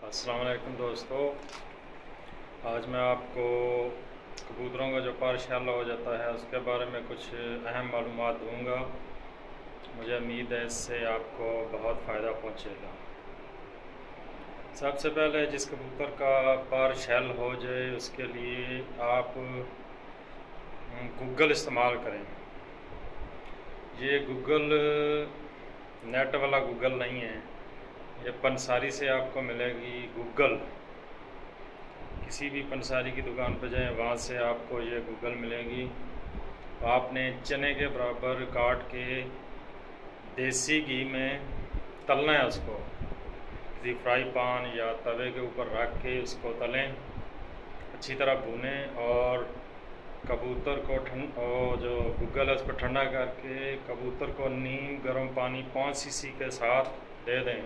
अस्सलाम वालेकुम दोस्तों, आज मैं आपको कबूतरों का जो पर शैल हो जाता है उसके बारे में कुछ अहम मालूमात दूंगा। मुझे उम्मीद है इससे आपको बहुत फ़ायदा पहुंचेगा। सबसे पहले जिस कबूतर का पर शैल हो जाए उसके लिए आप गूगल इस्तेमाल करें। ये गूगल नेट वाला गूगल नहीं है, ये पंसारी से आपको मिलेगी गूगल। किसी भी पंसारी की दुकान पर जाएं, वहाँ से आपको ये गूगल मिलेगी। तो आपने चने के बराबर काट के देसी घी में तलना है उसको। किसी फ्राई पैन या तवे के ऊपर रख के उसको तलें, अच्छी तरह भूनें और कबूतर को जो गूगल है उसको ठंडा करके कबूतर को नीम गर्म पानी 5 सीसी के साथ दे दें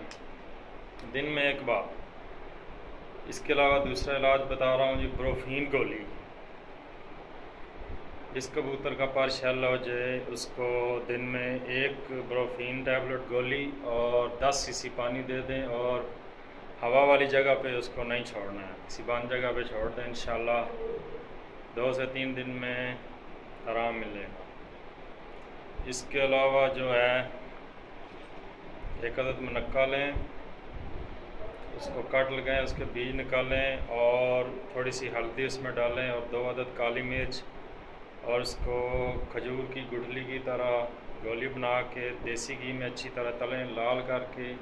दिन में एक बार। इसके अलावा दूसरा इलाज बता रहा हूँ जी, ब्रोफीन गोली। जिस कबूतर का पर शैल हो जाए उसको दिन में एक ब्रोफीन टैबलेट गोली और 10 सीसी पानी दे दें और हवा वाली जगह पे उसको नहीं छोड़ना है, किसी बंद जगह पे छोड़ दें। इंशाल्लाह 2 से 3 दिन में आराम मिलेगा। इसके अलावा जो है, एक अदद मुनक्का लें, उसको काट लगाएं, उसके बीज निकालें और थोड़ी सी हल्दी उसमें डालें और 2 अदद काली मिर्च और उसको खजूर की गुठली की तरह गोली बना के देसी घी में अच्छी तरह तलें, लाल करके।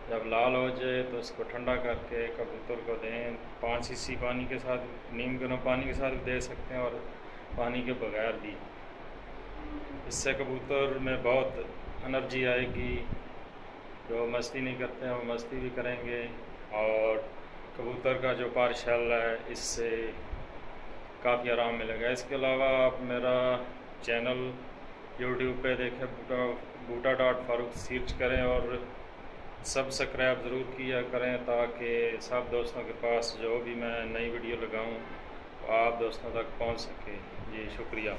जब लाल हो जाए तो उसको ठंडा करके कबूतर को दें। 5 सीसी पानी के साथ, नीम गर्म पानी के साथ दे सकते हैं और पानी के बगैर भी। इससे कबूतर में बहुत एनर्जी आएगी। जो मस्ती नहीं करते हैं वो मस्ती भी करेंगे और कबूतर का जो पर शैल है इससे काफ़ी आराम मिलेगा। इसके अलावा आप मेरा चैनल यूट्यूब पे देखें, बूटा.फारूक सर्च करें और सब्सक्राइब ज़रूर किया करें ताकि सब दोस्तों के पास जो भी मैं नई वीडियो लगाऊं वो आप दोस्तों तक पहुंच सके। जी शुक्रिया।